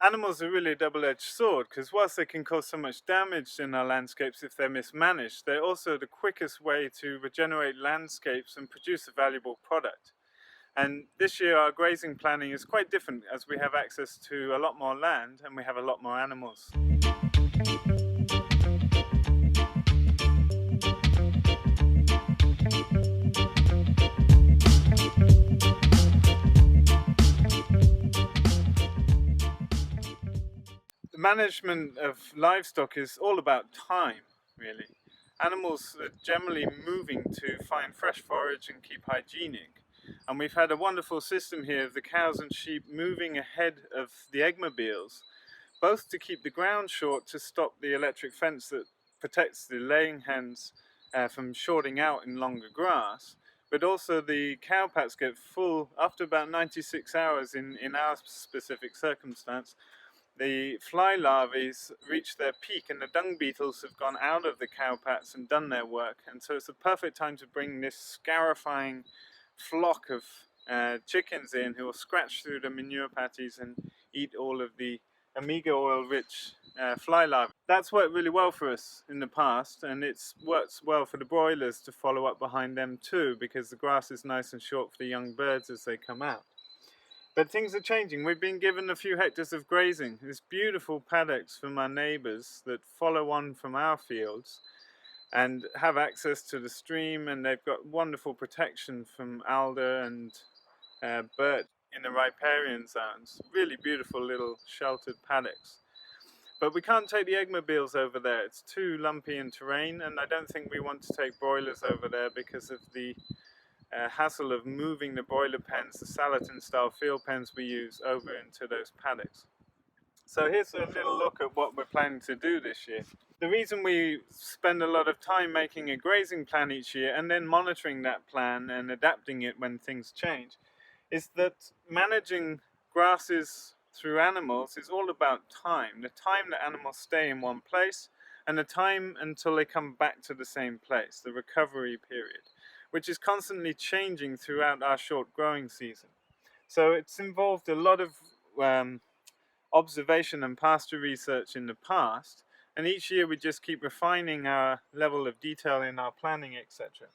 Animals are really a double-edged sword, because whilst they can cause so much damage in our landscapes if they're mismanaged, they're also the quickest way to regenerate landscapes and produce a valuable product. And this year our grazing planning is quite different, as we have access to a lot more land and we have a lot more animals. The management of livestock is all about time, really. Animals are generally moving to find fresh forage and keep hygienic. And we've had a wonderful system here of the cows and sheep moving ahead of the eggmobiles, both to keep the ground short to stop the electric fence that protects the laying hens from shorting out in longer grass, but also the cow pats get full after about 96 hours in our specific circumstance. The fly larvae reach their peak and the dung beetles have gone out of the cow pats and done their work, and so it's the perfect time to bring this scarifying flock of chickens in who will scratch through the manure patties and eat all of the omega oil rich fly larvae. That's worked really well for us in the past, and it's worked well for the broilers to follow up behind them too, because the grass is nice and short for the young birds as they come out. But things are changing. We've been given a few hectares of grazing. There's beautiful paddocks from our neighbours that follow on from our fields and have access to the stream, and they've got wonderful protection from alder and birch in the riparian zones. Really beautiful little sheltered paddocks. But we can't take the eggmobiles over there. It's too lumpy in terrain, and I don't think we want to take broilers over there because of the hassle of moving the broiler pens, the Salatin style field pens we use, over into those paddocks. So here's a little look at what we're planning to do this year. The reason we spend a lot of time making a grazing plan each year and then monitoring that plan and adapting it when things change is that managing grasses through animals is all about time. The time that animals stay in one place and the time until they come back to the same place, the recovery period, which is constantly changing throughout our short growing season. So it's involved a lot of observation and pasture research in the past, and each year we just keep refining our level of detail in our planning, etc.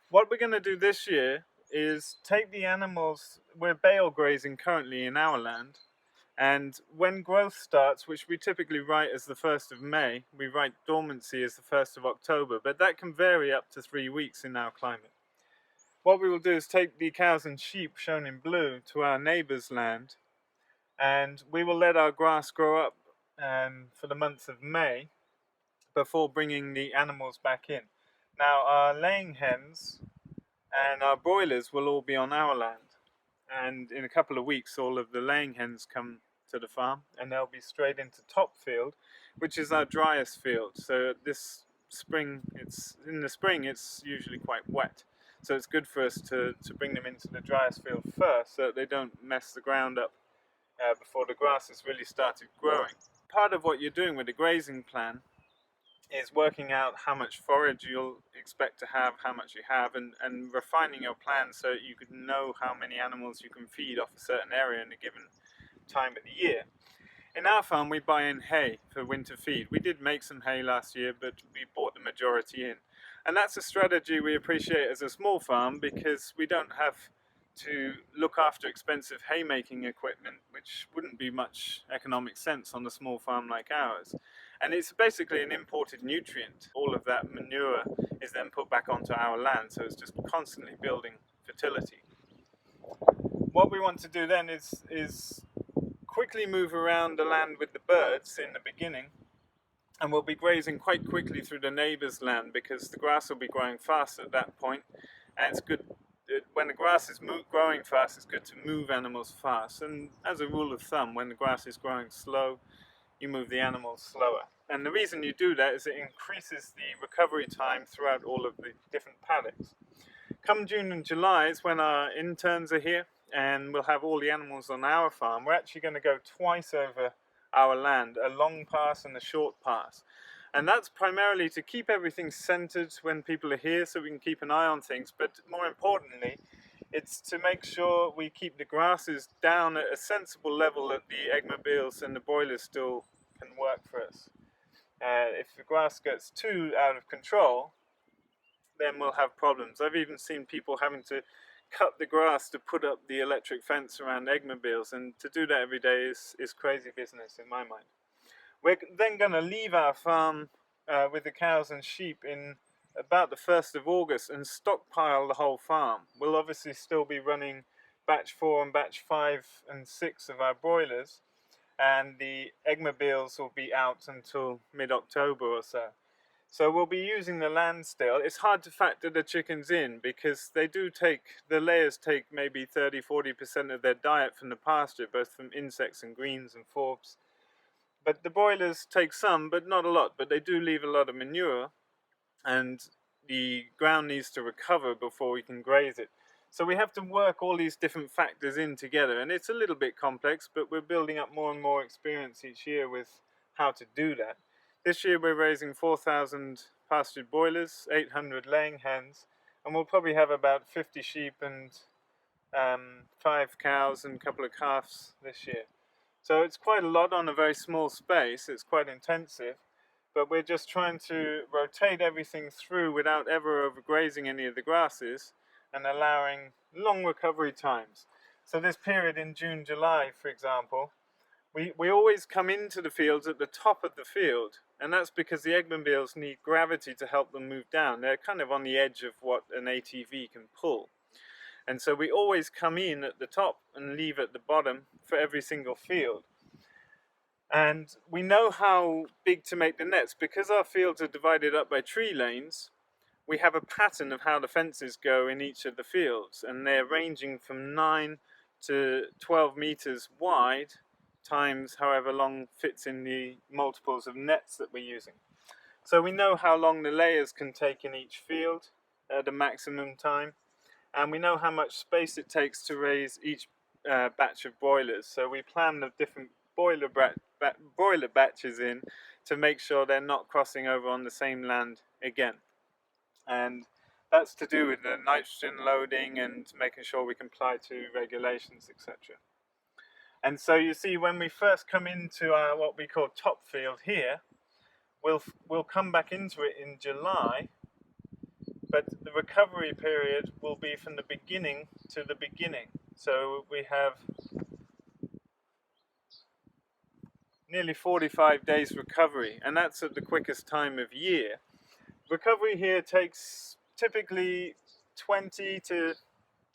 What we're going to do this year is take the animals. We're bale grazing currently in our land, and when growth starts, which we typically write as the 1st of May, we write dormancy as the 1st of October, but that can vary up to 3 weeks in our climate. What we will do is take the cows and sheep, shown in blue, to our neighbour's land, and we will let our grass grow up for the month of May before bringing the animals back in. Now, our laying hens and our broilers will all be on our land, and in a couple of weeks all of the laying hens come to the farm and they'll be straight into top field, which is our driest field. So this spring, in the spring it's usually quite wet, so it's good for us to bring them into the driest field first so that they don't mess the ground up before the grass has really started growing. Part of what you're doing with the grazing plan is working out how much forage you'll expect to have, how much you have, and refining your plan so that you can know how many animals you can feed off a certain area in a given time of the year. In our farm we buy in hay for winter feed. We did make some hay last year, but we bought the majority in. And that's a strategy we appreciate as a small farm, because we don't have to look after expensive haymaking equipment, which wouldn't be much economic sense on a small farm like ours. And it's basically an imported nutrient. All of that manure is then put back onto our land, so it's just constantly building fertility. What we want to do then is quickly move around the land with the birds in the beginning, and we'll be grazing quite quickly through the neighbour's land because the grass will be growing fast at that point, and it's good. When the grass is growing fast, it's good to move animals fast, and as a rule of thumb, when the grass is growing slow, you move the animals slower. And the reason you do that is it increases the recovery time throughout all of the different paddocks. Come June and July is when our interns are here, and we'll have all the animals on our farm. We're actually going to go twice over our land, a long pass and a short pass. And that's primarily to keep everything centered when people are here, so we can keep an eye on things. But more importantly, It's to make sure we keep the grasses down at a sensible level that the eggmobiles and the broilers still can work for us. If the grass gets too out of control, then we'll have problems. I've even seen people having to cut the grass to put up the electric fence around eggmobiles, and to do that every day is crazy business in my mind. We're then going to leave our farm with the cows and sheep in about the 1st of August and stockpile the whole farm. We'll obviously still be running batch 4 and batch 5 and 6 of our broilers, and the eggmobiles will be out until mid-October or so. So we'll be using the land still. It's hard to factor the chickens in because they do take, the layers take maybe 30-40% of their diet from the pasture, both from insects and greens and forbs. But the broilers take some, but not a lot. But they do leave a lot of manure, and the ground needs to recover before we can graze it. So we have to work all these different factors in together, and it's a little bit complex, but we're building up more and more experience each year with how to do that. This year we're raising 4,000 pastured broilers, 800 laying hens, and we'll probably have about 50 sheep and 5 cows and a couple of calves this year. So it's quite a lot on a very small space. It's quite intensive, but we're just trying to rotate everything through without ever overgrazing any of the grasses and allowing long recovery times. So this period in June, July, for example, we always come into the fields at the top of the field, and that's because the eggmobiles need gravity to help them move down. They're kind of on the edge of what an ATV can pull. And so we always come in at the top and leave at the bottom for every single field. And we know how big to make the nets. Because our fields are divided up by tree lanes, we have a pattern of how the fences go in each of the fields. And they're ranging from 9 to 12 meters wide, times however long fits in the multiples of nets that we're using. So we know how long the layers can take in each field at a maximum time. And we know how much space it takes to raise each batch of broilers. So we plan the different broiler batches in to make sure they're not crossing over on the same land again. And that's to do with the nitrogen loading and making sure we comply to regulations, etc. And so you see, when we first come into our what we call top field here, we'll come back into it in July. But the recovery period will be from the beginning to the beginning. So we have nearly 45 days recovery, and that's at the quickest time of year. Recovery here takes typically 20 to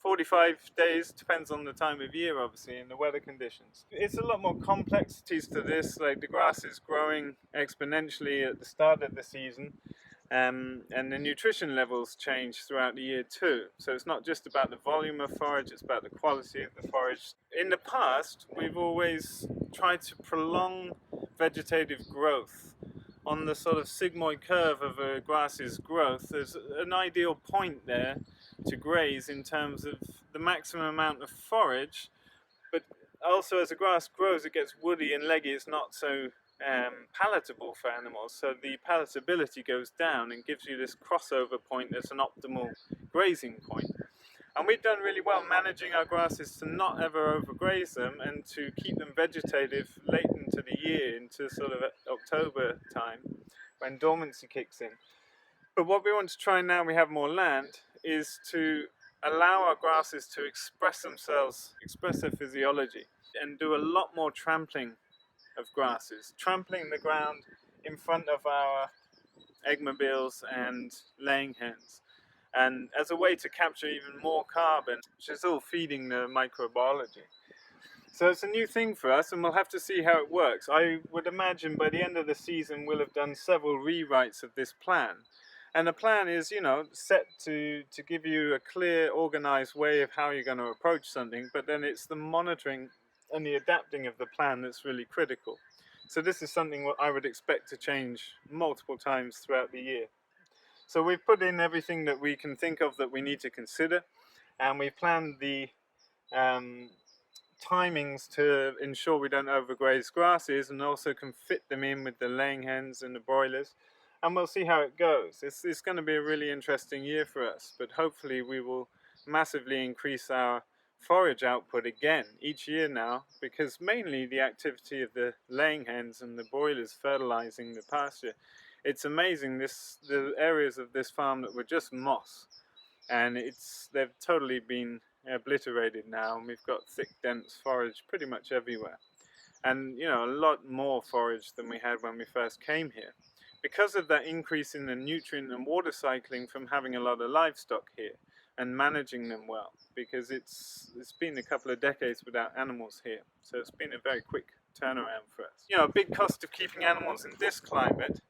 45 days, depends on the time of year, obviously, and the weather conditions. It's a lot more complexities to this, like the grass is growing exponentially at the start of the season. And the nutrition levels change throughout the year too. So it's not just about the volume of forage, it's about the quality of the forage. In the past, we've always tried to prolong vegetative growth. On the sort of sigmoid curve of a grass's growth, there's an ideal point there to graze in terms of the maximum amount of forage, but also as the grass grows it gets woody and leggy, it's not so palatable for animals, so the palatability goes down and gives you this crossover point that's an optimal grazing point. And we've done really well managing our grasses to not ever overgraze them and to keep them vegetative late into the year, into sort of October time when dormancy kicks in. But what we want to try now we have more land is to allow our grasses to express themselves, express their physiology, and do a lot more trampling of grasses, trampling the ground in front of our eggmobiles and laying hens, and as a way to capture even more carbon, which is all feeding the microbiology. So it's a new thing for us, and we'll have to see how it works. I would imagine by the end of the season we'll have done several rewrites of this plan. And the plan is, set to give you a clear, organized way of how you're going to approach something, but then it's the monitoring and the adapting of the plan that's really critical. So this is something what I would expect to change multiple times throughout the year. So we've put in everything that we can think of that we need to consider, and we've planned the timings to ensure we don't overgraze grasses and also can fit them in with the laying hens and the broilers. And we'll see how it goes. It's going to be a really interesting year for us, but hopefully we will massively increase our forage output again each year now, because mainly the activity of the laying hens and the broilers fertilizing the pasture. It's amazing, the areas of this farm that were just moss, and they've totally been obliterated now, and we've got thick dense forage pretty much everywhere, and a lot more forage than we had when we first came here, because of that increase in the nutrient and water cycling from having a lot of livestock here and managing them well, because it's been a couple of decades without animals here, so it's been a very quick turnaround for us. A big cost of keeping animals in this climate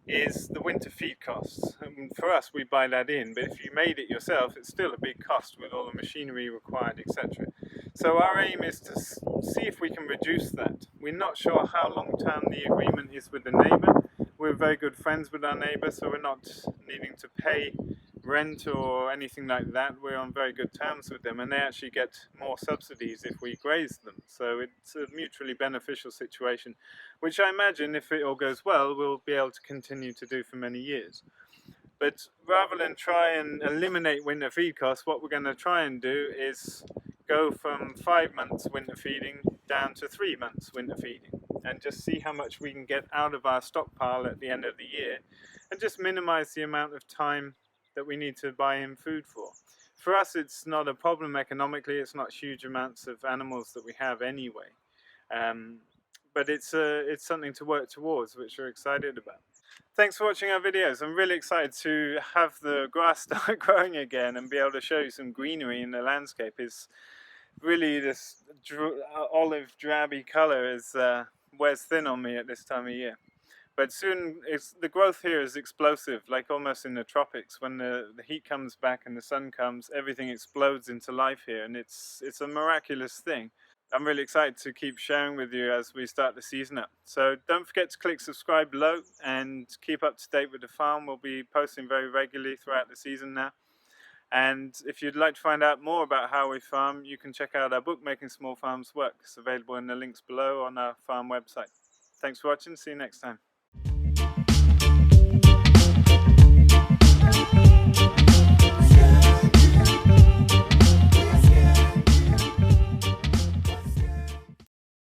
is the winter feed costs. For us, we buy that in, but if you made it yourself, it's still a big cost with all the machinery required, etc. So our aim is to see if we can reduce that. We're not sure how long-term the agreement is with the neighbour. We're very good friends with our neighbour, so we're not needing to pay rent or anything like that. We're on very good terms with them, and they actually get more subsidies if we graze them. So it's a mutually beneficial situation, which I imagine, if it all goes well, we'll be able to continue to do for many years. But rather than try and eliminate winter feed costs, what we're going to try and do is go from 5 months winter feeding down to 3 months winter feeding, and just see how much we can get out of our stockpile at the end of the year, and just minimize the amount of time that we need to buy in food for. For us, it's not a problem economically. It's not huge amounts of animals that we have anyway, but it's something to work towards, which we're excited about. Thanks for watching our videos. I'm really excited to have the grass start growing again and be able to show you some greenery in the landscape. It's really this olive drabby color wears thin on me at this time of year. But soon, the growth here is explosive, like almost in the tropics. When the heat comes back and the sun comes, everything explodes into life here, and it's a miraculous thing. I'm really excited to keep sharing with you as we start the season up. So don't forget to click subscribe below and keep up to date with the farm. We'll be posting very regularly throughout the season now. And if you'd like to find out more about how we farm, you can check out our book, Making Small Farms Work. It's available in the links below on our farm website. Thanks for watching. See you next time.